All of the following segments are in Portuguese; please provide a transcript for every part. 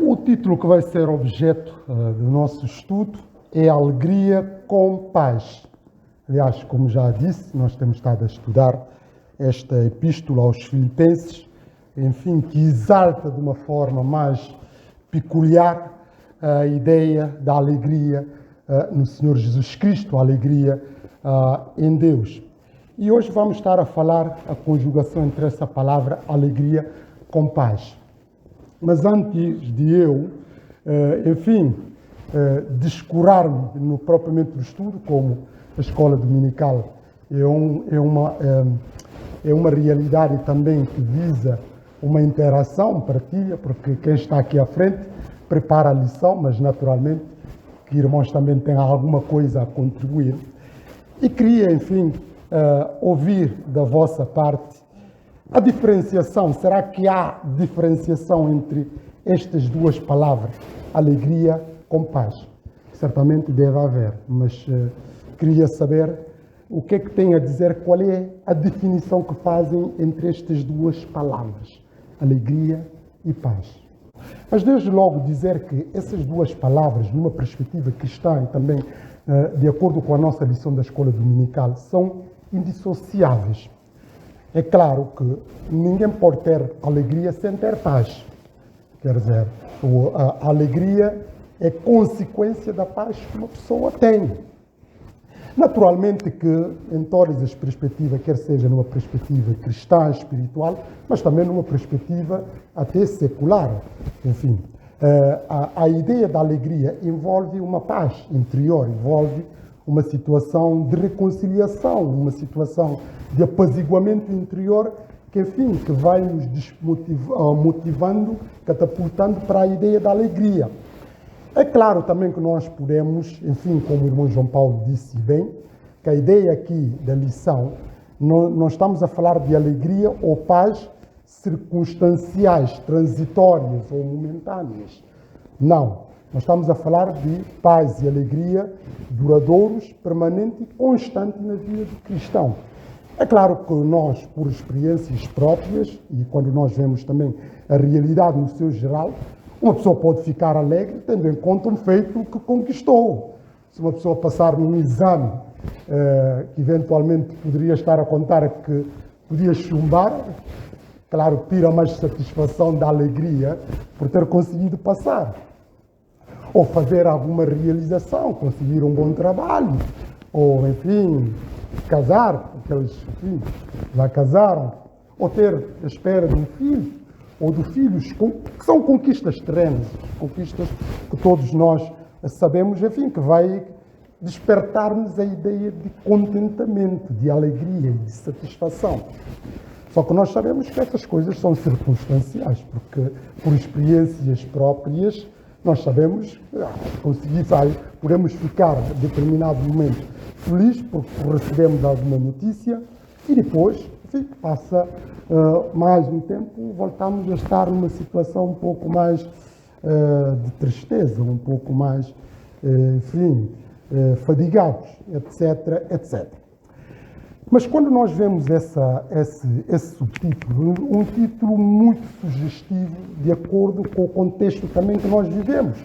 O título que vai ser objeto do nosso estudo é Alegria com Paz. Aliás, como já disse, nós temos estado a estudar esta epístola aos Filipenses, enfim, que exalta de uma forma mais peculiar a ideia da alegria no Senhor Jesus Cristo, a alegria em Deus. E hoje vamos estar a falar a conjugação entre essa palavra alegria com paz. Mas antes de eu, descurar-me propriamente do estudo, como a escola dominical é uma realidade também que visa uma interação, partilha, porque quem está aqui à frente prepara a lição, mas naturalmente que irmãos também têm alguma coisa a contribuir. E queria, ouvir da vossa parte a diferenciação. Será que há diferenciação entre estas duas palavras, alegria com paz? Certamente deve haver, mas queria saber o que é que tem a dizer, qual é a definição que fazem entre estas duas palavras, alegria e paz. Mas desde logo dizer que essas duas palavras, numa perspectiva cristã e também de acordo com a nossa lição da escola dominical, são indissociáveis. É claro que ninguém pode ter alegria sem ter paz. Quer dizer, a alegria é consequência da paz que uma pessoa tem. Naturalmente que em todas as perspectivas, quer seja numa perspectiva cristã, espiritual, mas também numa perspectiva até secular. Enfim, a ideia da alegria envolve uma paz interior, envolve uma situação de reconciliação, uma situação de apaziguamento interior que vai nos motivando, catapultando para a ideia da alegria. É claro também que nós podemos, como o irmão João Paulo disse bem, que a ideia aqui da lição, não estamos a falar de alegria ou paz circunstanciais, transitórias ou momentâneas. Não. Nós estamos a falar de paz e alegria duradouros, permanente e constante na vida do cristão. É claro que nós, por experiências próprias, e quando nós vemos também a realidade no seu geral, uma pessoa pode ficar alegre tendo em conta um feito que conquistou. Se uma pessoa passar num exame que eventualmente poderia estar a contar que podia chumbar, claro, tira mais satisfação da alegria por ter conseguido passar. Ou fazer alguma realização, conseguir um bom trabalho, ou, casar, aqueles, já casaram, ou ter a espera de um filho, ou de filhos, que são conquistas terrenas, conquistas que todos nós sabemos, que vai despertar-nos a ideia de contentamento, de alegria e de satisfação. Só que nós sabemos que essas coisas são circunstanciais, porque por experiências próprias, nós sabemos, podemos ficar a determinado momento feliz porque recebemos alguma notícia e depois, passa mais um tempo, voltamos a estar numa situação um pouco mais de tristeza, um pouco mais, fadigados, etc, etc. Mas quando nós vemos esse subtítulo, um título muito sugestivo de acordo com o contexto também que nós vivemos.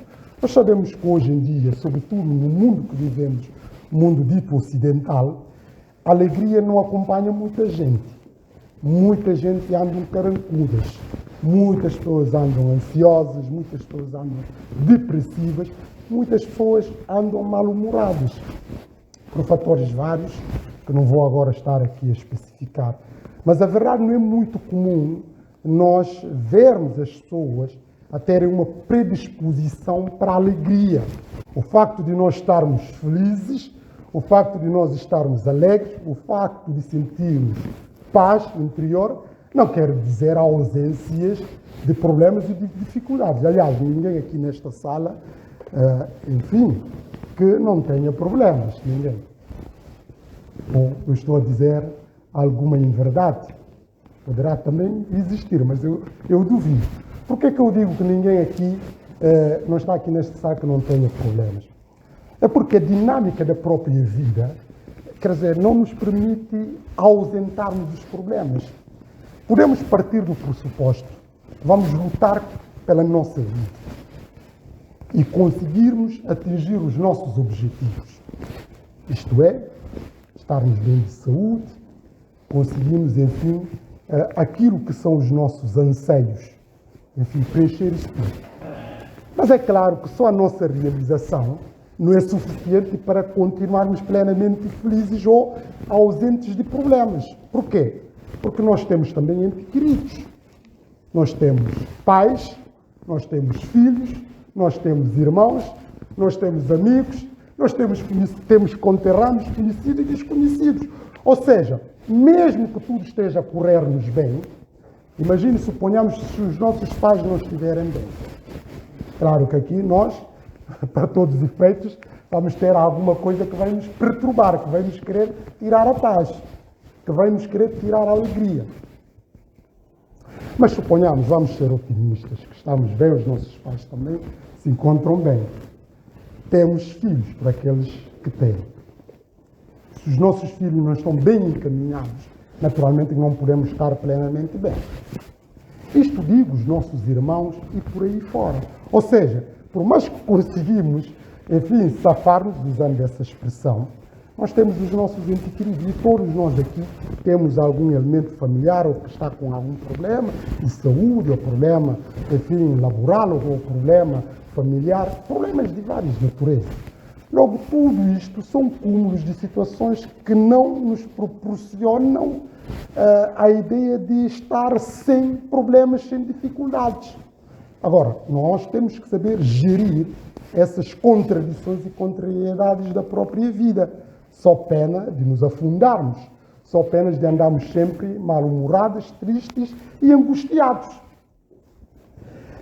Nós sabemos que hoje em dia, sobretudo no mundo que vivemos, o mundo dito ocidental, a alegria não acompanha muita gente. Muita gente anda carrancudas, muitas pessoas andam ansiosas, muitas pessoas andam depressivas, muitas pessoas andam mal-humoradas, por fatores vários, que não vou agora estar aqui a especificar. Mas a verdade não é muito comum nós vermos as pessoas a terem uma predisposição para a alegria. O facto de nós estarmos felizes, o facto de nós estarmos alegres, o facto de sentirmos paz interior, não quer dizer ausências de problemas e de dificuldades. Aliás, ninguém aqui nesta sala, que não tenha problemas, ninguém. Bom, eu estou a dizer alguma inverdade. Poderá também existir, mas eu duvido. Por que eu digo que ninguém aqui não está aqui neste saco que não tenha problemas? É porque a dinâmica da própria vida, quer dizer, não nos permite ausentarmos dos problemas. Podemos partir do pressuposto, vamos lutar pela nossa vida. e conseguirmos atingir os nossos objetivos. Isto é, estarmos bem de saúde, conseguirmos, enfim, aquilo que são os nossos anseios, enfim, preencher isso tudo. Mas é claro que só a nossa realização não é suficiente para continuarmos plenamente felizes ou ausentes de problemas. Porquê? Porque nós temos também entes queridos. Nós temos pais, nós temos filhos, nós temos irmãos, nós temos amigos, nós temos conterrâneos, conhecidos e desconhecidos. Ou seja, mesmo que tudo esteja a correr-nos bem, imagine, suponhamos, se os nossos pais não estiverem bem. Claro que aqui nós, para todos os efeitos, vamos ter alguma coisa que vai nos perturbar, que vai nos querer tirar a paz, que vai nos querer tirar a alegria. Mas suponhamos, vamos ser otimistas, que estamos bem, os nossos pais também se encontram bem. Temos filhos para aqueles que têm. Se os nossos filhos não estão bem encaminhados, naturalmente não podemos estar plenamente bem. Isto digo os nossos irmãos e por aí fora. Ou seja, por mais que conseguimos, enfim, safar-nos, usando essa expressão, nós temos os nossos entes queridos e todos nós aqui temos algum elemento familiar ou que está com algum problema de saúde, ou problema, enfim, laboral, ou problema familiar, problemas de várias naturezas. Logo, tudo isto são cúmulos de situações que não nos proporcionam a ideia de estar sem problemas, sem dificuldades. Agora, nós temos que saber gerir essas contradições e contrariedades da própria vida. Só pena de nos afundarmos, só pena de andarmos sempre mal-humorados, tristes e angustiados.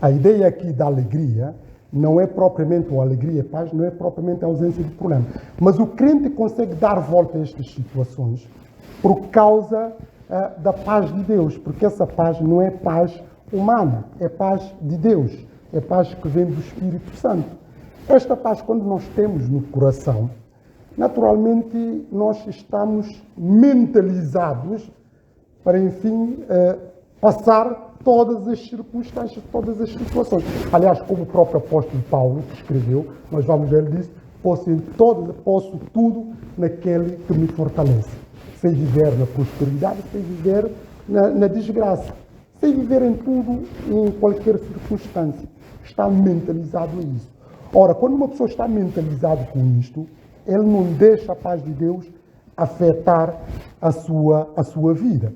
A ideia aqui da alegria não é propriamente, ou alegria e paz, não é propriamente a ausência de problema. Mas o crente consegue dar volta a estas situações por causa da paz de Deus, porque essa paz não é paz humana, é paz de Deus, é paz que vem do Espírito Santo. Esta paz, quando nós temos no coração, naturalmente nós estamos mentalizados para, enfim, passar todas as circunstâncias, todas as situações. Aliás, como o próprio apóstolo Paulo que escreveu, nós vamos ver, ele disse, posso tudo naquele que me fortalece. Sem viver na prosperidade, sem viver na desgraça, sem viver em tudo, em qualquer circunstância. Está mentalizado a isso. Ora, quando uma pessoa está mentalizada com isto, ele não deixa a paz de Deus afetar a sua vida.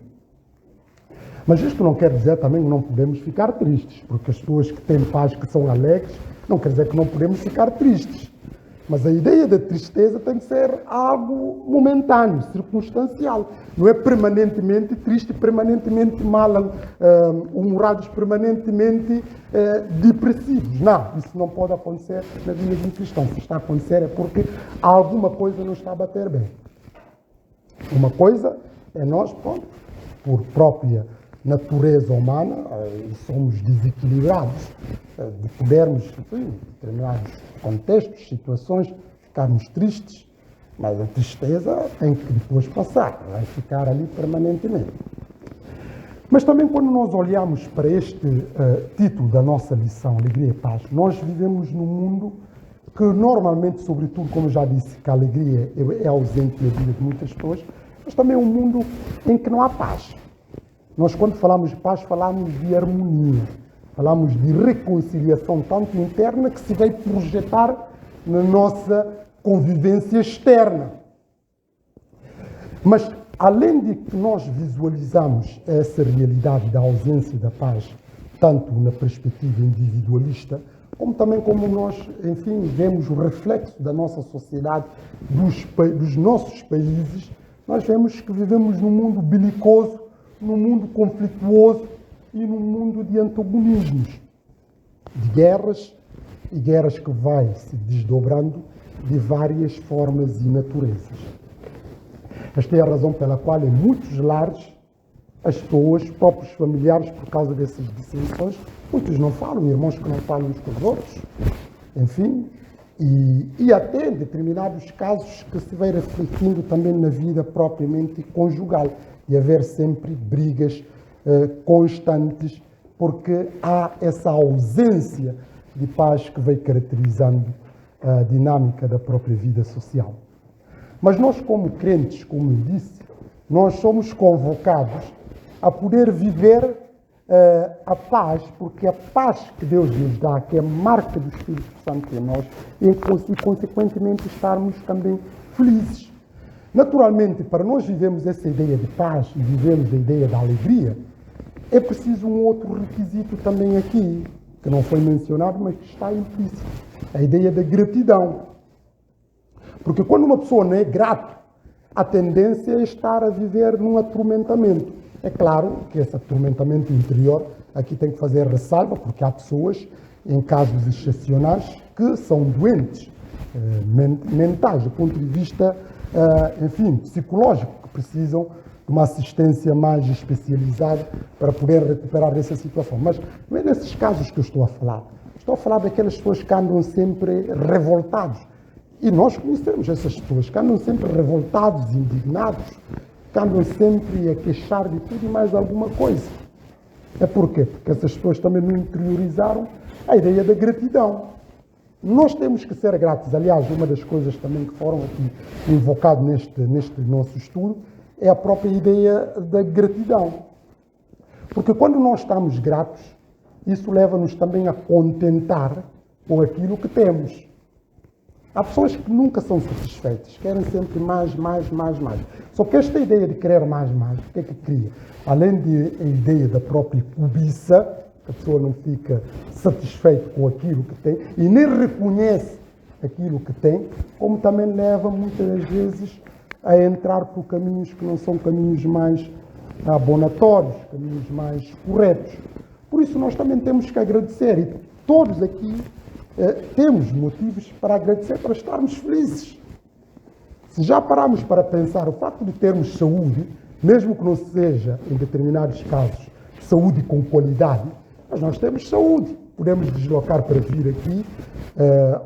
Mas isto não quer dizer também que não podemos ficar tristes, porque as pessoas que têm paz, que são alegres, não quer dizer que não podemos ficar tristes. Mas a ideia da tristeza tem que ser algo momentâneo, circunstancial. Não é permanentemente triste, permanentemente mal-humorados, permanentemente depressivos. Não, isso não pode acontecer na vida de um cristão. Se está a acontecer é porque alguma coisa não está a bater bem. Uma coisa é nós, pronto, por própria natureza humana, somos desequilibrados, de podermos, enfim, em determinados contextos, situações, ficarmos tristes, mas a tristeza tem que depois passar, vai ficar ali permanentemente. Mas também quando nós olhamos para este título da nossa lição, Alegria e Paz, nós vivemos num mundo que normalmente, sobretudo, como já disse, que a alegria é ausente na vida de muitas pessoas, mas também é um mundo em que não há paz. Nós, quando falamos de paz, falamos de harmonia, falamos de reconciliação tanto interna que se vai projetar na nossa convivência externa. Mas, além de que nós visualizamos essa realidade da ausência da paz, tanto na perspectiva individualista, como também como nós, enfim, vemos o reflexo da nossa sociedade, dos nossos países, nós vemos que vivemos num mundo belicoso, num mundo conflituoso e num mundo de antagonismos, de guerras, e guerras que vai se desdobrando de várias formas e naturezas. Esta é a razão pela qual em muitos lares as pessoas, próprios familiares, por causa dessas dissensões, muitos não falam, irmãos que não falam uns com os outros, enfim, e até em determinados casos que se vai refletindo também na vida propriamente conjugal, e haver sempre brigas constantes, porque há essa ausência de paz que vem caracterizando a dinâmica da própria vida social. Mas nós, como crentes, como eu disse, nós somos convocados a poder viver a paz, porque a paz que Deus nos dá, que é a marca do Espírito Santo em nós, e consequentemente estarmos também felizes. Naturalmente, para nós vivermos essa ideia de paz e vivermos a ideia da alegria, é preciso um outro requisito também aqui, que não foi mencionado, mas que está implícito, a ideia da gratidão. Porque quando uma pessoa não é grato, a tendência é estar a viver num atormentamento. É claro que esse atormentamento interior, aqui tem que fazer ressalva, porque há pessoas, em casos excepcionais, que são doentes mentais, do ponto de vista, enfim, psicológico, que precisam de uma assistência mais especializada para poder recuperar dessa situação. Mas não é nesses casos que eu estou a falar. Estou a falar daquelas pessoas que andam sempre revoltados. E nós conhecemos essas pessoas que andam sempre revoltados, indignados, que andam sempre a queixar de tudo e mais alguma coisa. É porquê? Porque essas pessoas também não interiorizaram a ideia da gratidão. Nós temos que ser gratos. Aliás, uma das coisas também que foram aqui invocado neste nosso estudo é a própria ideia da gratidão. Porque quando nós estamos gratos, isso leva-nos também a contentar com aquilo que temos. Há pessoas que nunca são satisfeitas, querem sempre mais. Só que esta ideia de querer mais, o que é que cria? Além da ideia da própria cobiça, que a pessoa não fica satisfeita com aquilo que tem e nem reconhece aquilo que tem, como também leva muitas das vezes a entrar por caminhos que não são caminhos mais abonatórios, caminhos mais corretos. Por isso nós também temos que agradecer, e todos aqui temos motivos para agradecer, para estarmos felizes. Se já pararmos para pensar, o facto de termos saúde, mesmo que não seja, em determinados casos, saúde com qualidade, mas nós temos saúde. Podemos deslocar para vir aqui,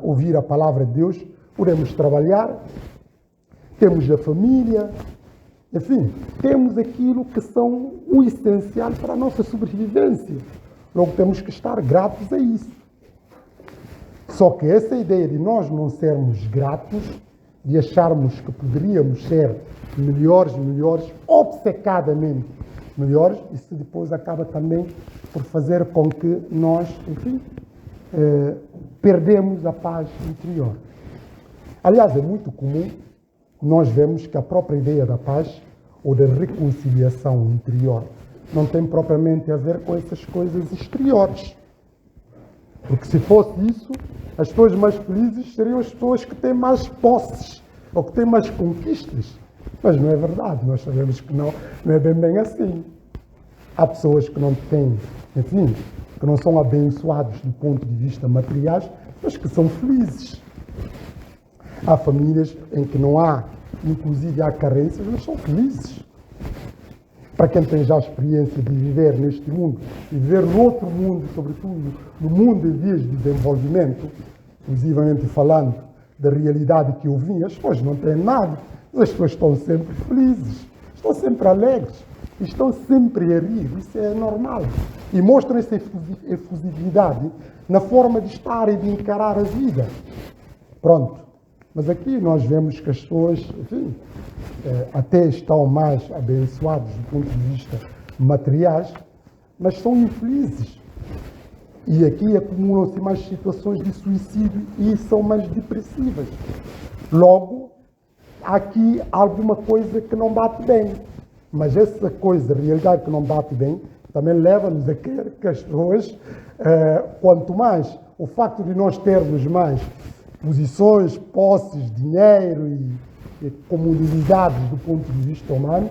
ouvir a palavra de Deus, podemos trabalhar, temos a família, enfim, temos aquilo que são o essencial para a nossa sobrevivência. Logo temos que estar gratos a isso. Só que essa ideia de nós não sermos gratos, de acharmos que poderíamos ser melhores, obcecadamente melhores, isso depois acaba também por fazer com que nós, enfim, perdemos a paz interior. Aliás, é muito comum nós vemos que a própria ideia da paz ou da reconciliação interior não tem propriamente a ver com essas coisas exteriores. Porque se fosse isso, as pessoas mais felizes seriam as pessoas que têm mais posses ou que têm mais conquistas. Mas não é verdade, nós sabemos que não é bem assim. Há pessoas que não têm, enfim, que não são abençoados do ponto de vista materiais, mas que são felizes. Há famílias em que não há, inclusive há carências, mas são felizes. Para quem tem já a experiência de viver neste mundo e viver no outro mundo, sobretudo no mundo em vias de desenvolvimento, inclusivamente falando da realidade que eu vim, as pessoas não têm nada, mas as pessoas estão sempre felizes, estão sempre alegres, estão sempre a rir, isso é normal. E mostram essa efusividade na forma de estar e de encarar a vida. Pronto. Mas aqui nós vemos que as pessoas, enfim, até estão mais abençoadas do ponto de vista materiais, mas são infelizes. E aqui acumulam-se mais situações de suicídio e são mais depressivas. Logo, há aqui alguma coisa que não bate bem. Mas essa coisa, a realidade que não bate bem, também leva-nos a crer que as pessoas, quanto mais o facto de nós termos mais posições, posses, dinheiro e comunidades do ponto de vista humano,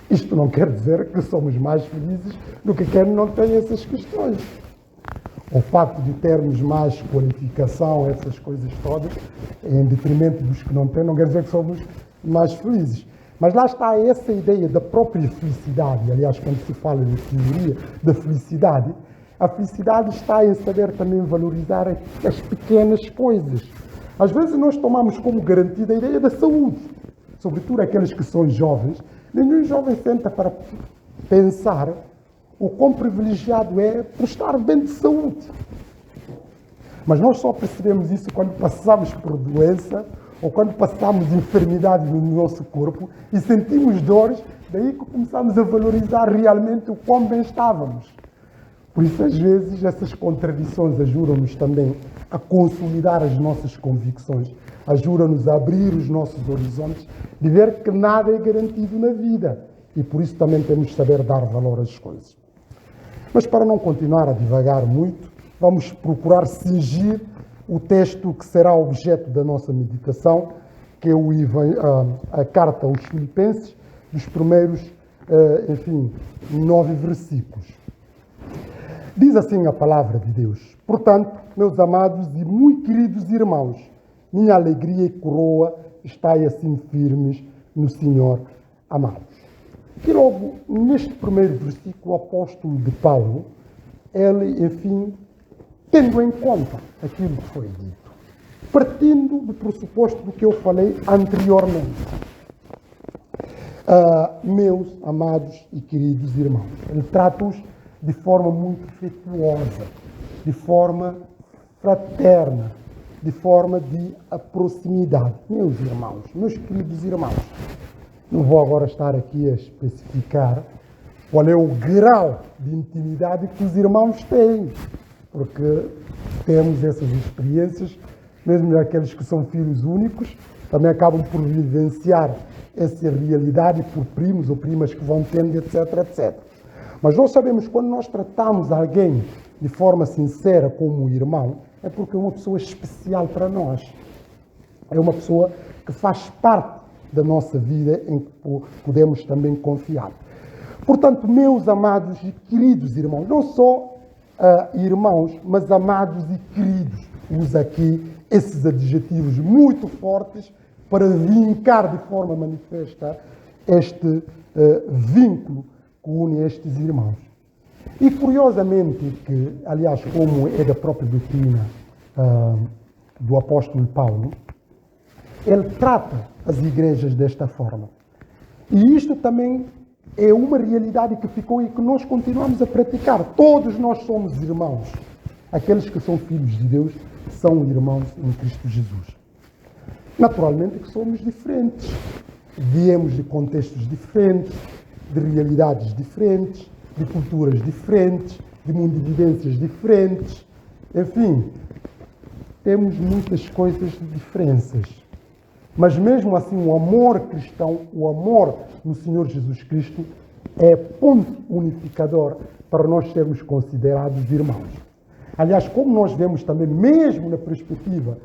isto não quer dizer que somos mais felizes do que quem não tem essas questões. O facto de termos mais qualificação, essas coisas todas, em detrimento dos que não têm, não quer dizer que somos mais felizes. Mas lá está essa ideia da própria felicidade. Aliás, quando se fala de teoria da felicidade, a felicidade está em saber também valorizar as pequenas coisas. Às vezes nós tomamos como garantida a ideia da saúde, sobretudo aqueles que são jovens. Nenhum jovem senta para pensar o quão privilegiado é por estar bem de saúde. Mas nós só percebemos isso quando passamos por doença ou quando passamos enfermidades no nosso corpo e sentimos dores, daí que começamos a valorizar realmente o quão bem estávamos. Por isso, às vezes, essas contradições ajudam-nos também a consolidar as nossas convicções, ajudam-nos a abrir os nossos horizontes, de ver que nada é garantido na vida. E por isso também temos de saber dar valor às coisas. Mas para não continuar a divagar muito, vamos procurar cingir o texto que será objeto da nossa meditação, que é a carta aos Filipenses, dos primeiros, 9 versículos. Diz assim a palavra de Deus: portanto, meus amados e muito queridos irmãos, minha alegria e coroa, estai assim firmes no Senhor, amados. E logo, neste primeiro versículo, o apóstolo de Paulo, ele, tendo em conta aquilo que foi dito, partindo do pressuposto do que eu falei anteriormente, meus amados e queridos irmãos, ele trata-os de forma muito afetuosa, de forma fraterna, de forma de proximidade. Meus irmãos, meus queridos irmãos, não vou agora estar aqui a especificar qual é o grau de intimidade que os irmãos têm, porque temos essas experiências, mesmo aqueles que são filhos únicos, também acabam por vivenciar essa realidade por primos ou primas que vão tendo, etc, etc. Mas nós sabemos que quando nós tratamos alguém de forma sincera como irmão, é porque é uma pessoa especial para nós. É uma pessoa que faz parte da nossa vida em que podemos também confiar. Portanto, meus amados e queridos irmãos, não só irmãos, mas amados e queridos, usa aqui esses adjetivos muito fortes para vincar de forma manifesta este vínculo que une estes irmãos. E curiosamente que, aliás, como é da própria doutrina do apóstolo Paulo, ele trata as igrejas desta forma. E isto também é uma realidade que ficou e que nós continuamos a praticar. Todos nós somos irmãos. Aqueles que são filhos de Deus são irmãos em Cristo Jesus. Naturalmente que somos diferentes. Viemos de contextos diferentes, de realidades diferentes, de culturas diferentes, de mundo de vivências diferentes. Enfim, temos muitas coisas de diferenças. Mas mesmo assim, o amor cristão, o amor no Senhor Jesus Cristo, é ponto unificador para nós sermos considerados irmãos. Aliás, como nós vemos também, mesmo na perspectiva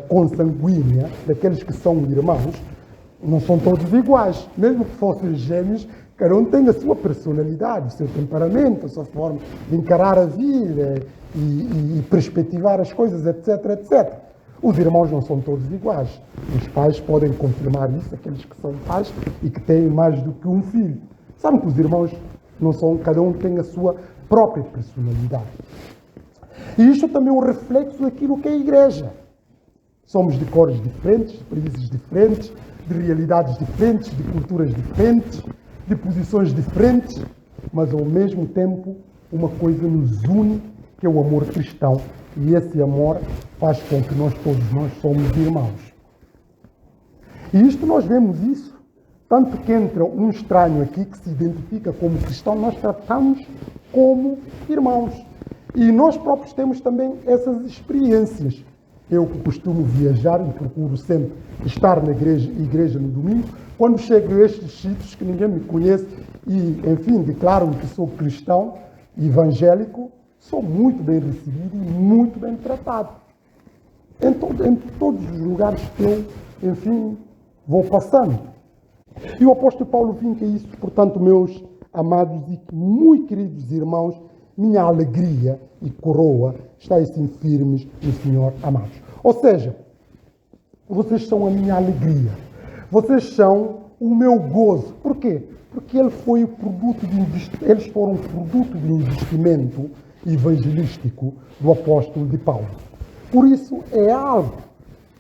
consanguínea, daqueles que são irmãos, não são todos iguais. Mesmo que fossem gêmeos, cada um tem a sua personalidade, o seu temperamento, a sua forma de encarar a vida e perspectivar as coisas, etc, etc. Os irmãos não são todos iguais. Os pais podem confirmar isso, aqueles que são pais e que têm mais do que um filho. Sabem que os irmãos não são, cada um tem a sua própria personalidade. E isto também é um reflexo daquilo que é a igreja. Somos de cores diferentes, de países diferentes, de realidades diferentes, de culturas diferentes, de posições diferentes, mas ao mesmo tempo uma coisa nos une, que é o amor cristão. E esse amor faz com que todos nós somos irmãos. E isto nós vemos isso, tanto que entra um estranho aqui que se identifica como cristão, nós tratamos como irmãos. E nós próprios temos também essas experiências. Eu que costumo viajar e procuro sempre estar na igreja no domingo, quando chego a estes sítios que ninguém me conhece e, enfim, declaro que sou cristão, evangélico, sou muito bem recebido e muito bem tratado. Em todos os lugares que eu, enfim, vou passando. E o apóstolo Paulo vinca isso, portanto, meus amados e muito queridos irmãos, minha alegria e coroa está assim firmes no Senhor, amados. Ou seja, vocês são a minha alegria. Vocês são o meu gozo. Por quê? Porque eles foram produto de investimento evangelístico do apóstolo de Paulo. Por isso é algo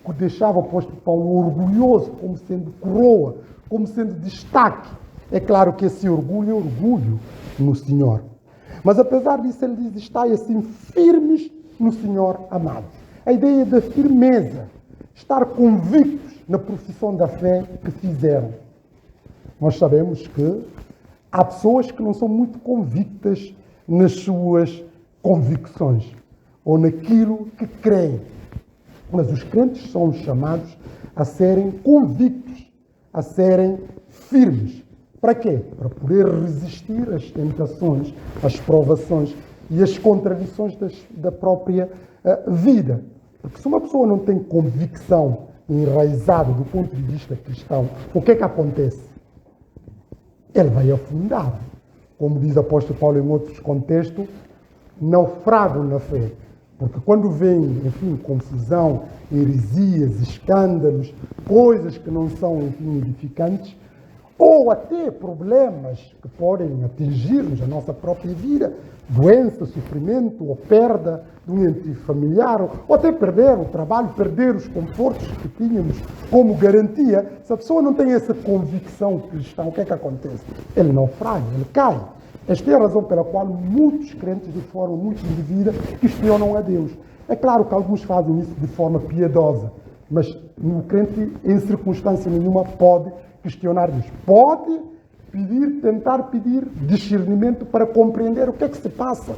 que deixava o apóstolo Paulo orgulhoso, como sendo coroa, como sendo destaque. É claro que esse orgulho é orgulho no Senhor. Mas apesar disso, ele diz, estai assim firmes no Senhor amado. A ideia da firmeza, estar convictos na profissão da fé que fizeram. Nós sabemos que há pessoas que não são muito convictas nas suas convicções ou naquilo que creem. Mas os crentes são chamados a serem convictos, a serem firmes. Para quê? Para poder resistir às tentações, às provações e às contradições da própria vida. Porque se uma pessoa não tem convicção enraizada do ponto de vista cristão, o que é que acontece? Ele vai afundar. Como diz o apóstolo Paulo em outros contextos, naufrago na fé. Porque quando vem, enfim, confusão, heresias, escândalos, coisas que não são, enfim, edificantes, ou até problemas que podem atingir-nos a nossa própria vida, doença, sofrimento ou perda de um ente familiar, ou até perder o trabalho, perder os confortos que tínhamos como garantia. Se a pessoa não tem essa convicção cristã, o que é que acontece? Ele naufraga, ele cai. Esta é a razão pela qual muitos crentes, de forma muito indevida, questionam a Deus. É claro que alguns fazem isso de forma piedosa, mas o crente, em circunstância nenhuma, pode questionar Deus. Pode tentar pedir discernimento para compreender o que é que se passa.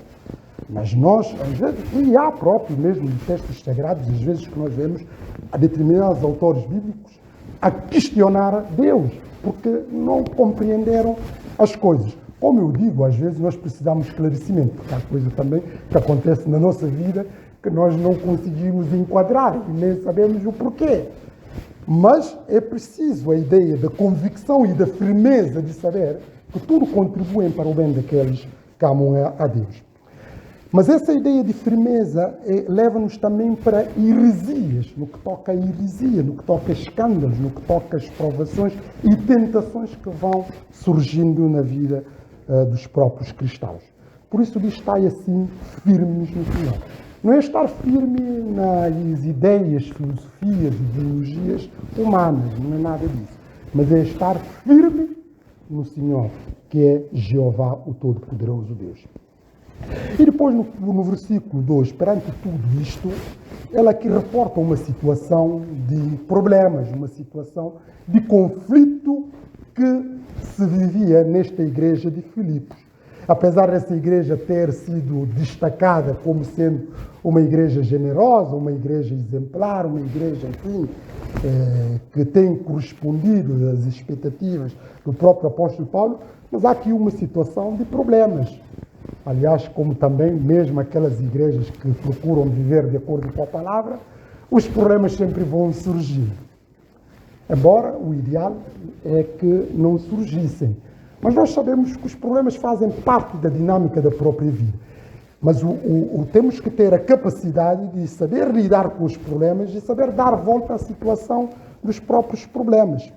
Mas nós, às vezes, e há próprio mesmo em textos sagrados, às vezes que nós vemos a determinados autores bíblicos a questionar Deus, porque não compreenderam as coisas. Como eu digo, às vezes nós precisamos de esclarecimento, porque há coisa também que acontece na nossa vida que nós não conseguimos enquadrar e nem sabemos o porquê. Mas é preciso a ideia da convicção e da firmeza de saber que tudo contribui para o bem daqueles que amam a Deus. Mas essa ideia de firmeza leva-nos também para heresias, no que toca a heresia, no que toca a escândalos, no que toca às provações e tentações que vão surgindo na vida dos próprios cristãos. Por isso diz, estai assim firmes no Senhor. Não é estar firme nas ideias, filosofias, ideologias humanas, não é nada disso. Mas é estar firme no Senhor, que é Jeová, o Todo-Poderoso Deus. E depois, no versículo 2, perante tudo isto, ela aqui reporta uma situação de problemas, uma situação de conflito que se vivia nesta igreja de Filipos. Apesar dessa igreja ter sido destacada como sendo uma igreja generosa, uma igreja exemplar, uma igreja, enfim, que tem correspondido às expectativas do próprio apóstolo Paulo, mas há aqui uma situação de problemas. Aliás, como também mesmo aquelas igrejas que procuram viver de acordo com a palavra, os problemas sempre vão surgir. Embora o ideal é que não surgissem. Mas nós sabemos que os problemas fazem parte da dinâmica da própria vida. Mas temos que ter a capacidade de saber lidar com os problemas e saber dar volta à situação dos próprios problemas.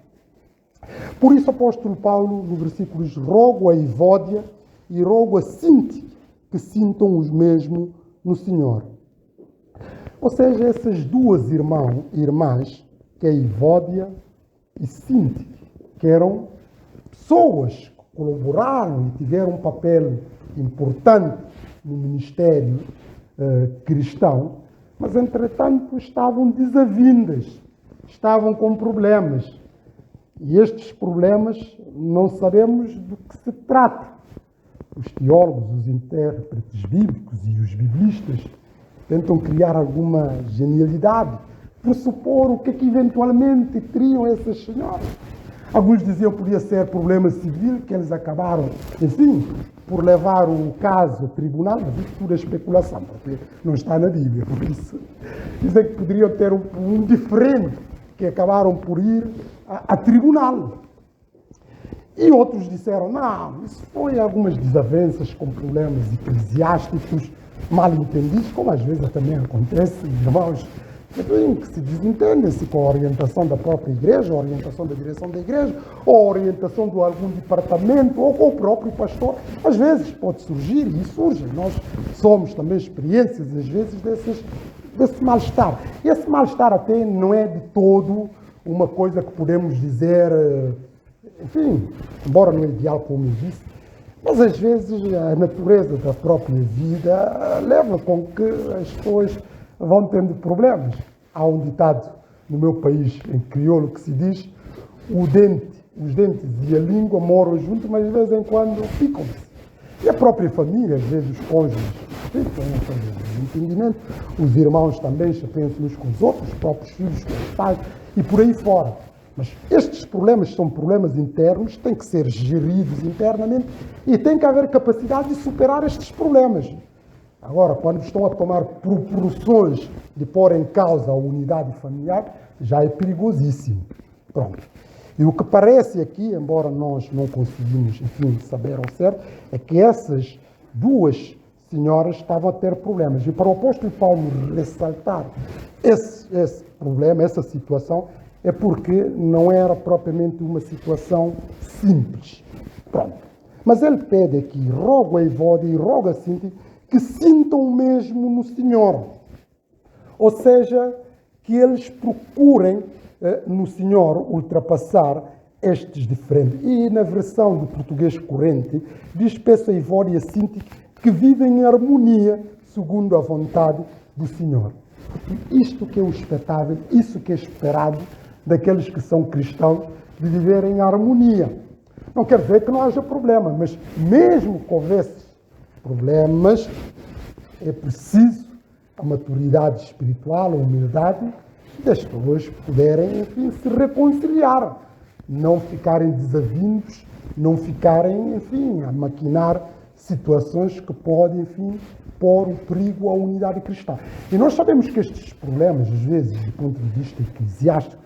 Por isso, o apóstolo Paulo, no versículo diz, rogo a Evódia e rogo a Sinti que sintam os mesmos no Senhor. Ou seja, essas duas irmãs, que é Evódia e Sinti, que eram pessoas que colaboraram e tiveram um papel importante no ministério cristão, mas entretanto estavam desavindas, estavam com problemas. E estes problemas não sabemos do que se trata. Os teólogos, os intérpretes bíblicos e os biblistas tentam criar alguma genialidade, pressupor o que é que eventualmente teriam essas senhoras. Alguns diziam que podia ser problema civil, que eles acabaram, enfim, por levar o caso ao tribunal, mas isso tudo é especulação, porque não está na Bíblia. Por isso, dizem que poderiam ter um diferente, que acabaram por ir a tribunal. E outros disseram, não, isso foi algumas desavenças com problemas eclesiásticos mal entendidos, como às vezes também acontece, irmãos, que se desentendem-se com a orientação da própria igreja, a orientação da direção da igreja, ou a orientação de algum departamento, ou com o próprio pastor. Às vezes pode surgir, e surge. Nós somos também experiências, às vezes, desse mal-estar. E esse mal-estar até não é de todo uma coisa que podemos dizer, enfim, embora não é ideal, como eu disse, Mas às vezes a natureza da própria vida leva com que as pessoas vão tendo problemas. Há um ditado no meu país, em crioulo, que se diz: os dentes e a língua moram juntos, mas de vez em quando ficam-se. E a própria família, às vezes os cônjuges, ficam um entendimento. Os irmãos também se pensam uns com os outros, os próprios filhos com os pais, e por aí fora. Mas estes problemas são problemas internos, têm que ser geridos internamente e tem que haver capacidade de superar estes problemas. Agora, quando estão a tomar proporções de pôr em causa a unidade familiar, já é perigosíssimo. Pronto. E o que parece aqui, embora nós não conseguimos, enfim, saber ao certo, é que essas duas senhoras estavam a ter problemas. E para o apóstolo Paulo ressaltar esse problema, essa situação, é porque não era propriamente uma situação simples. Pronto. Mas ele pede aqui, roga a Evódia e roga a Síntia, que sintam o mesmo no Senhor. Ou seja, que eles procurem no Senhor ultrapassar estes diferentes. E na versão do português corrente, diz: peço a Evódia e a Síntia que vivem em harmonia segundo a vontade do Senhor. Isto que é o expectável, isso que é esperado daqueles que são cristãos, de viver em harmonia. Não quer dizer que não haja problema, mas mesmo que houvesse problemas, é preciso a maturidade espiritual, a humildade das pessoas poderem, enfim, se reconciliar, não ficarem desavindos, não ficarem, enfim, a maquinar situações que podem, enfim, pôr o perigo à unidade cristã. E nós sabemos que estes problemas, às vezes, do ponto de vista eclesiástico,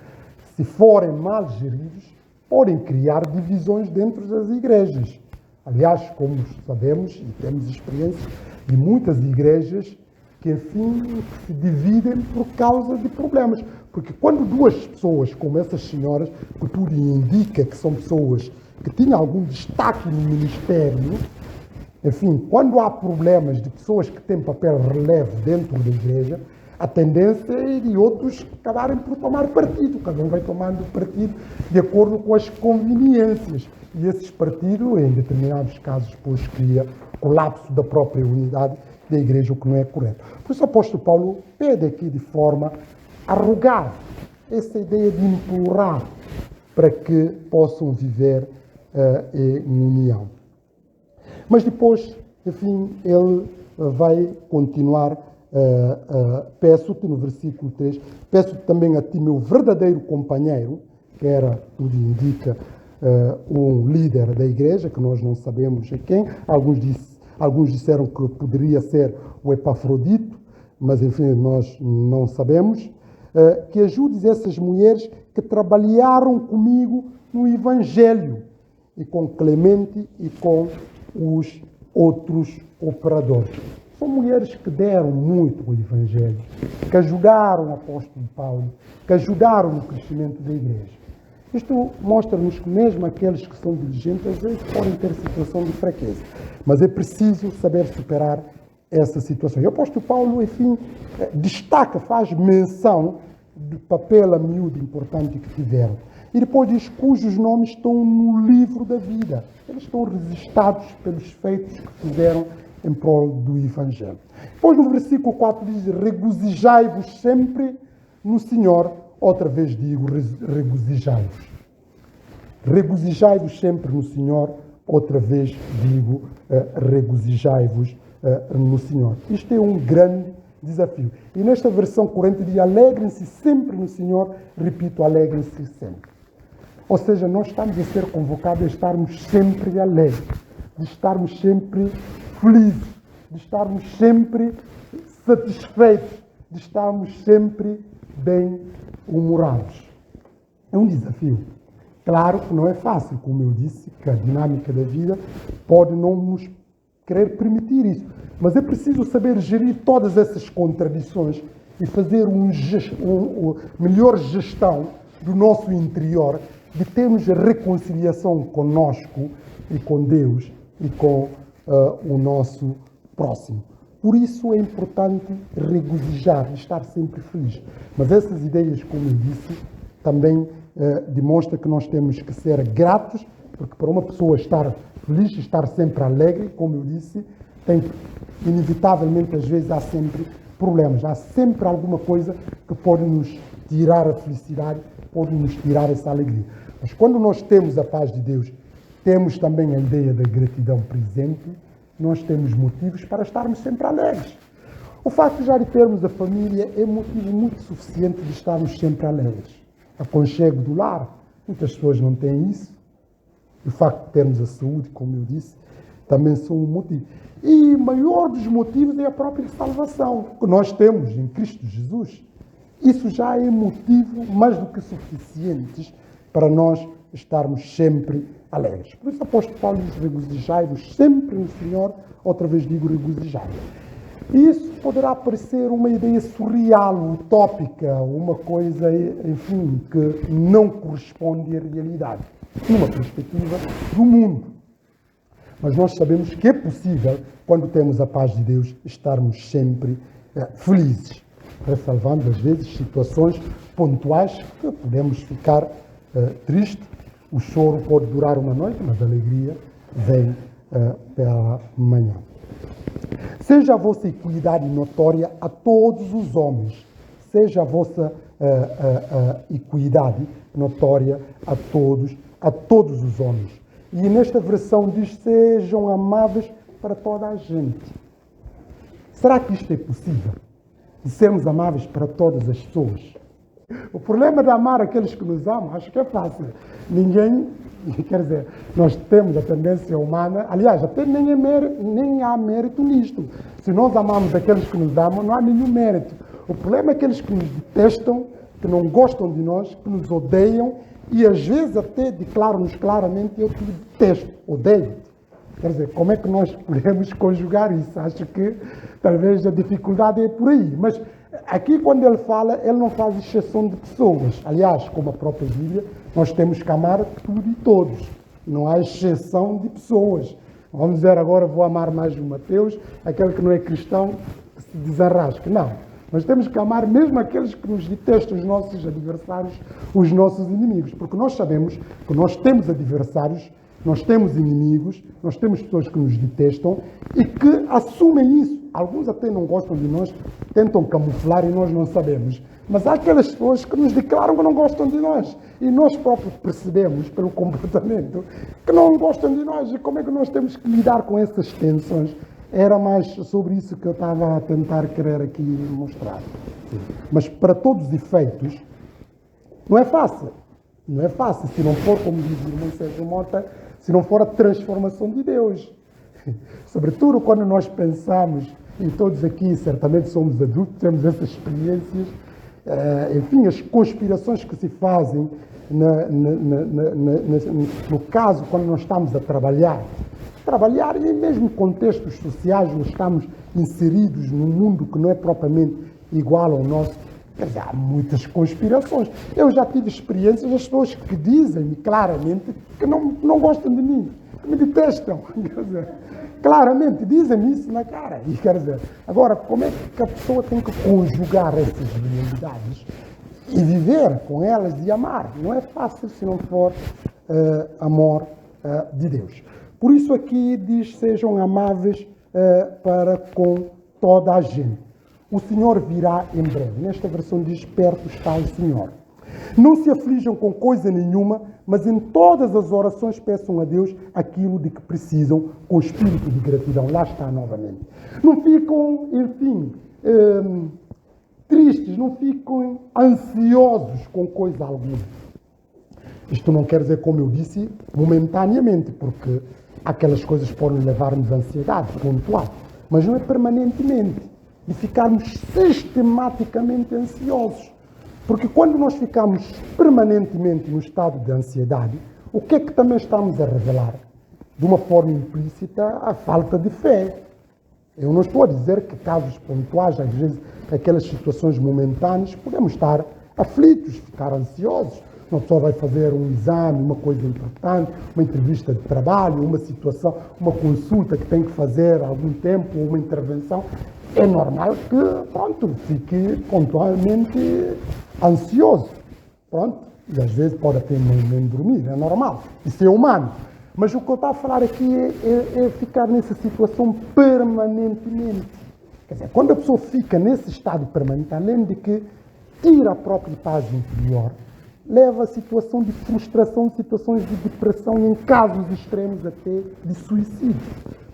se forem mal geridos, podem criar divisões dentro das igrejas. Aliás, como sabemos e temos experiência de muitas igrejas que, enfim, se dividem por causa de problemas. Porque quando duas pessoas, como essas senhoras, que tudo indica que são pessoas que tinham algum destaque no ministério, enfim, quando há problemas de pessoas que têm papel relevo dentro da igreja, a tendência é de outros acabarem por tomar partido. Cada um vai tomando partido de acordo com as conveniências. E esses partidos, em determinados casos, depois cria colapso da própria unidade da igreja, o que não é correto. Por isso o apóstolo Paulo pede aqui de forma a rogar essa ideia de implorar para que possam viver em união. Mas depois, enfim, ele vai continuar. Peço-te, no versículo 3, peço-te também a ti, meu verdadeiro companheiro, que era, tudo indica, um líder da igreja, que nós não sabemos a quem. Alguns disseram que poderia ser o Epafrodito, mas enfim, nós não sabemos. Que ajudes essas mulheres que trabalharam comigo no Evangelho, e com Clemente e com os outros operadores. São mulheres que deram muito ao Evangelho, que ajudaram o apóstolo Paulo, que ajudaram no crescimento da igreja. Isto mostra-nos que mesmo aqueles que são diligentes, às vezes podem ter situação de fraqueza. Mas é preciso saber superar essa situação. E o apóstolo Paulo, enfim, destaca, faz menção do papel a miúdo importante que tiveram. E depois diz cujos nomes estão no livro da vida. Eles estão registados pelos feitos que fizeram em prol do Evangelho. Depois no versículo 4 diz: regozijai-vos sempre no Senhor. Outra vez digo, regozijai-vos. Regozijai-vos sempre no Senhor. Outra vez digo, regozijai-vos no Senhor. Isto é um grande desafio. E nesta versão corrente diz: alegrem-se sempre no Senhor. Repito, alegrem-se sempre. Ou seja, nós estamos a ser convocados a estarmos sempre alegres, de estarmos sempre felizes, de estarmos sempre satisfeitos, de estarmos sempre bem-humorados. É um desafio. Claro que não é fácil, como eu disse, que a dinâmica da vida pode não nos querer permitir isso. Mas é preciso saber gerir todas essas contradições e fazer uma melhor gestão do nosso interior, de termos reconciliação conosco e com Deus e com o nosso próximo. Por isso é importante regozijar, estar sempre feliz. Mas essas ideias, como eu disse, também demonstra que nós temos que ser gratos Porque para uma pessoa estar feliz, estar sempre alegre, como eu disse, inevitavelmente, às vezes, há sempre problemas. Há sempre alguma coisa que pode nos tirar a felicidade, pode nos tirar essa alegria. Mas quando nós temos a paz de Deus, temos também a ideia da gratidão presente, nós temos motivos para estarmos sempre alegres. O facto de já termos a família é motivo muito suficiente de estarmos sempre alegres. Aconchego do lar, muitas pessoas não têm isso. O facto de termos a saúde, como eu disse, também são um motivo. E o maior dos motivos é a própria salvação que nós temos em Cristo Jesus. Isso já é motivo mais do que suficiente para nós estarmos sempre alegres. Por isso o apóstolo Paulo diz: regozijai-vos sempre no Senhor. Outra vez digo: regozijai-vos. Isso poderá parecer uma ideia surreal, utópica, uma coisa, enfim, que não corresponde à realidade, numa perspectiva do mundo. Mas nós sabemos que é possível, quando temos a paz de Deus, estarmos sempre felizes, ressalvando às vezes situações pontuais que podemos ficar tristes. O choro pode durar uma noite, mas a alegria vem pela manhã. Seja a vossa equidade notória a todos os homens. Seja a vossa equidade notória a todos os homens. E nesta versão diz: sejam amáveis para toda a gente. Será que isto é possível? De sermos amáveis para todas as pessoas? O problema de amar aqueles que nos amam, acho que é fácil. Ninguém, quer dizer, nós temos a tendência humana, aliás, até nem há mérito nisto. Se nós amamos aqueles que nos amam, não há nenhum mérito. O problema é aqueles que nos detestam, que não gostam de nós, que nos odeiam e às vezes até declaram-nos claramente: eu te detesto, odeio-te. Quer dizer, como é que nós podemos conjugar isso? Acho que talvez a dificuldade é por aí. Mas aqui, quando ele fala, ele não faz exceção de pessoas. Aliás, como a própria Bíblia, nós temos que amar tudo e todos. Não há exceção de pessoas. Vamos dizer agora: vou amar mais o Mateus, aquele que não é cristão, que se desarrasque. Não. Nós temos que amar mesmo aqueles que nos detestam, os nossos adversários, os nossos inimigos. Porque nós sabemos que nós temos adversários, nós temos inimigos, nós temos pessoas que nos detestam e que assumem isso. Alguns até não gostam de nós, tentam camuflar e nós não sabemos. Mas há aquelas pessoas que nos declaram que não gostam de nós. E nós próprios percebemos, pelo comportamento, que não gostam de nós. E como é que nós temos que lidar com essas tensões? Era mais sobre isso que eu estava a tentar querer aqui mostrar. Mas para todos os efeitos, não é fácil. Não é fácil, se não for, como diz o irmão Sérgio Mota, se não for a transformação de Deus. Sobretudo quando nós pensamos, e todos aqui certamente somos adultos, temos essas experiências, enfim, as conspirações que se fazem no caso quando nós estamos a trabalhar e mesmo contextos sociais onde estamos inseridos num mundo que não é propriamente igual ao nosso. Quer dizer, há muitas conspirações. Eu já tive experiências das pessoas que dizem-me claramente que não gostam de mim, que me detestam. Quer dizer, claramente dizem-me isso na cara. E quer dizer, agora, como é que a pessoa tem que conjugar essas realidades e viver com elas e amar? Não é fácil se não for amor de Deus. Por isso aqui diz: sejam amáveis para com toda a gente. O Senhor virá em breve. Nesta versão diz: perto está o Senhor. Não se aflijam com coisa nenhuma, mas em todas as orações peçam a Deus aquilo de que precisam, com espírito de gratidão. Lá está novamente. Não ficam, enfim, tristes, não ficam ansiosos com coisa alguma. Isto não quer dizer, como eu disse, momentaneamente, porque aquelas coisas podem levar-nos a ansiedade pontual, mas não é permanentemente, de ficarmos sistematicamente ansiosos. Porque quando nós ficamos permanentemente no estado de ansiedade, o que é que também estamos a revelar? De uma forma implícita, a falta de fé. Eu não estou a dizer que casos pontuais, às vezes aquelas situações momentâneas, podemos estar aflitos, ficar ansiosos. Uma pessoa vai fazer um exame, uma coisa importante, uma entrevista de trabalho, uma situação, uma consulta que tem que fazer há algum tempo, uma intervenção. É normal que, pronto, fique pontualmente ansioso. Pronto, e às vezes pode até nem dormir, é normal. Isso é humano. Mas o que eu estou a falar aqui é ficar nessa situação permanentemente. Quer dizer, quando a pessoa fica nesse estado permanente, além de que tira a própria paz interior, leva a situação de frustração, situações de depressão e, em casos extremos, até de suicídio.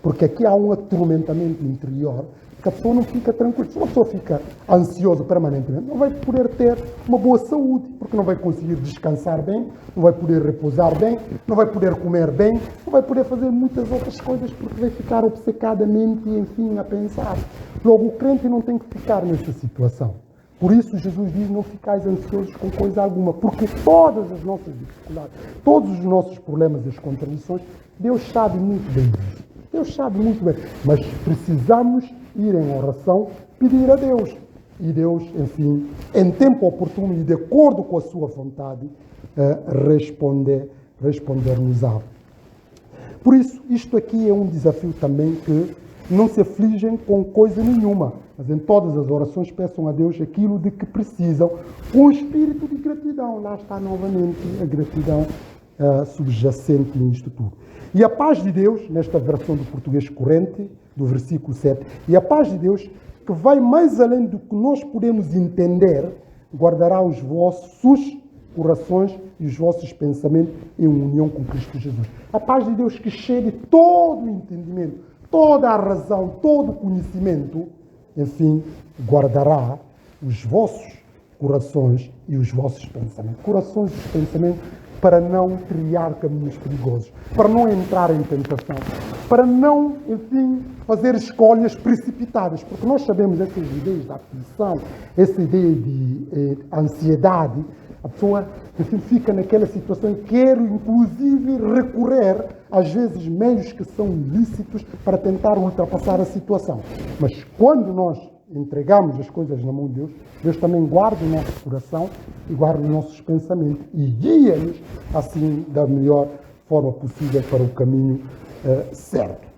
Porque aqui há um atormentamento interior que a pessoa não fica tranquila. Se uma pessoa fica ansiosa permanentemente, não vai poder ter uma boa saúde, porque não vai conseguir descansar bem, não vai poder repousar bem, não vai poder comer bem, não vai poder fazer muitas outras coisas, porque vai ficar obcecadamente, enfim, a pensar. Logo, o crente não tem que ficar nessa situação. Por isso, Jesus diz, não ficais ansiosos com coisa alguma, porque todas as nossas dificuldades, todos os nossos problemas e as contradições, Deus sabe muito bem disso. Deus sabe muito bem, mas precisamos ir em oração, pedir a Deus. E Deus, enfim, em tempo oportuno e de acordo com a sua vontade, responder-nos-á. Por isso, isto aqui é um desafio também que não se afligem com coisa nenhuma, mas em todas as orações peçam a Deus aquilo de que precisam, com espírito de gratidão. Lá está novamente a gratidão subjacente nisto tudo. E a paz de Deus, nesta versão do português corrente, do versículo 7, e a paz de Deus, que vai mais além do que nós podemos entender, guardará os vossos corações e os vossos pensamentos em união com Cristo Jesus. A paz de Deus que excede todo o entendimento, toda a razão, todo o conhecimento, enfim, guardará os vossos corações e os vossos pensamentos. Corações e pensamentos para não trilhar caminhos perigosos, para não entrar em tentação, para não, enfim, fazer escolhas precipitadas, porque nós sabemos essas ideias da aflição, essa ideia de ansiedade, a pessoa, enfim, fica naquela situação e quer, inclusive, recorrer, às vezes, meios que são ilícitos para tentar ultrapassar a situação. Mas quando nós entregamos as coisas na mão de Deus, Deus também guarda o nosso coração e guarda os nossos pensamentos e guia-nos, assim, da melhor forma possível para o caminho certo.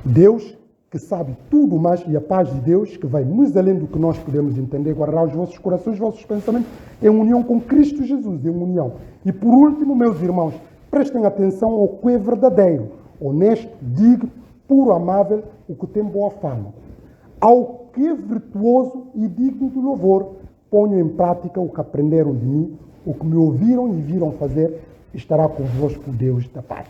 Deus, que sabe tudo mais, e a paz de Deus, que vai muito além do que nós podemos entender, guardará os vossos corações, os vossos pensamentos, em união com Cristo Jesus, em união. E por último, meus irmãos, prestem atenção ao que é verdadeiro, honesto, digno, puro, amável, o que tem boa fama. Ao que é virtuoso e digno de louvor, ponham em prática o que aprenderam de mim, o que me ouviram e viram fazer, estará convosco o Deus da paz.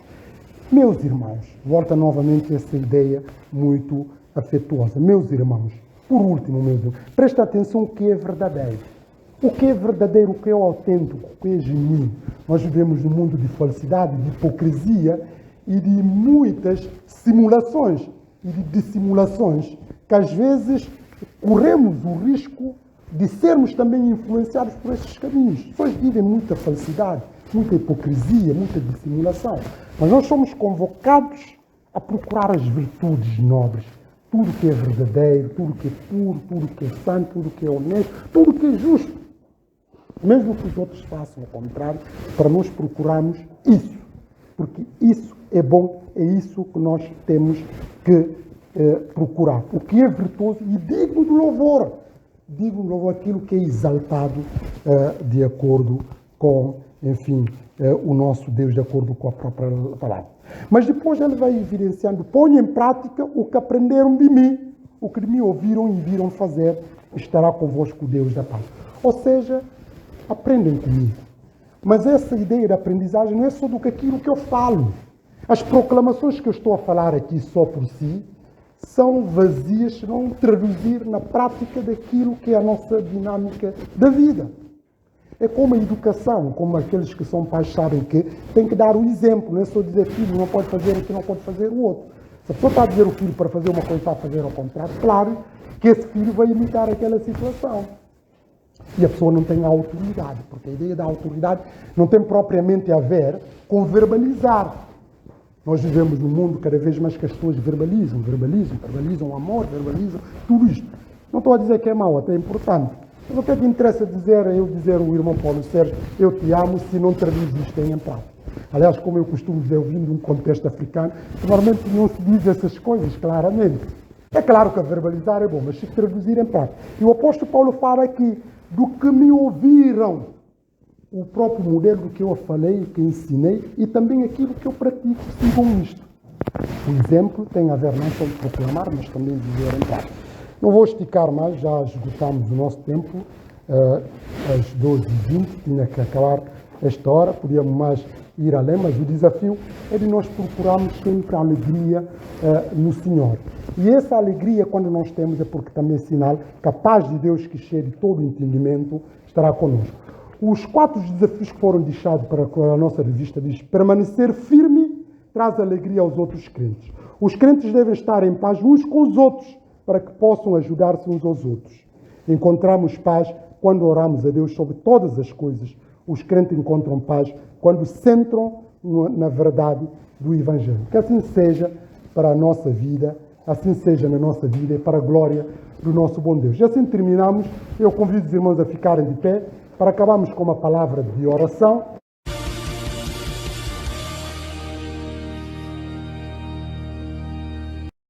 Meus irmãos, volta novamente essa ideia muito afetuosa. Meus irmãos, por último, meus irmãos, presta atenção o que é verdadeiro. O que é verdadeiro, o que é autêntico, o que é genuíno. Nós vivemos num mundo de falsidade, de hipocrisia e de muitas simulações e de dissimulações, que às vezes corremos o risco de sermos também influenciados por esses caminhos. As pessoas vivem muita falsidade, muita hipocrisia, muita dissimulação. Mas nós somos convocados a procurar as virtudes nobres. Tudo que é verdadeiro, tudo que é puro, tudo que é santo, tudo que é honesto, tudo que é justo. Mesmo que os outros façam o contrário, para nós procurarmos isso. Porque isso é bom, é isso que nós temos que procurar. O que é virtuoso e digno de louvor. Digno de louvor aquilo que é exaltado de acordo com, enfim, o nosso Deus, de acordo com a própria palavra. Mas depois ele vai evidenciando, ponham em prática o que aprenderam de mim, o que de mim ouviram e viram fazer, estará convosco o Deus da paz. Ou seja, aprendem comigo. Mas essa ideia de aprendizagem não é só do que aquilo que eu falo. As proclamações que eu estou a falar aqui só por si são vazias se não traduzir na prática daquilo que é a nossa dinâmica da vida. É como a educação, como aqueles que são pais sabem que tem que dar o exemplo, não é só dizer filho não pode fazer aquilo, não pode fazer o outro. Se a pessoa está a dizer o filho para fazer uma coisa, está a fazer ao contrário, claro que esse filho vai imitar aquela situação. E a pessoa não tem a autoridade, porque a ideia da autoridade não tem propriamente a ver com verbalizar. Nós vivemos num mundo cada vez mais que as pessoas verbalizam amor, verbalizam tudo isto. Não estou a dizer que é mau, até é importante. Mas o que é que interessa dizer ao irmão Paulo Sérgio, eu te amo, se não traduz isto em prática? Aliás, como eu costumo dizer, eu vim de um contexto africano, normalmente não se diz essas coisas claramente. É claro que a verbalizar é bom, mas se traduzir em prática. E o apóstolo Paulo fala aqui, do que me ouviram o próprio modelo que eu falei, que ensinei, e também aquilo que eu pratico, sigam isto. O exemplo tem a ver não só de proclamar, mas também de viver em paz. Não vou esticar mais, já esgotamos o nosso tempo, às 12h20, tinha que acabar esta hora, podíamos mais ir além, mas o desafio é de nós procurarmos sempre a alegria no Senhor. E essa alegria, quando nós temos, é porque também é sinal que a paz de Deus, que excede todo o entendimento, estará conosco. Os 4 desafios que foram deixados para a nossa revista diz: permanecer firme traz alegria aos outros crentes. Os crentes devem estar em paz uns com os outros, para que possam ajudar-se uns aos outros. Encontramos paz quando oramos a Deus sobre todas as coisas. Os crentes encontram paz quando centram na verdade do Evangelho. Que assim seja para a nossa vida, assim seja na nossa vida e para a glória do nosso bom Deus. E assim terminamos. Eu convido os irmãos a ficarem de pé para acabarmos com uma palavra de oração.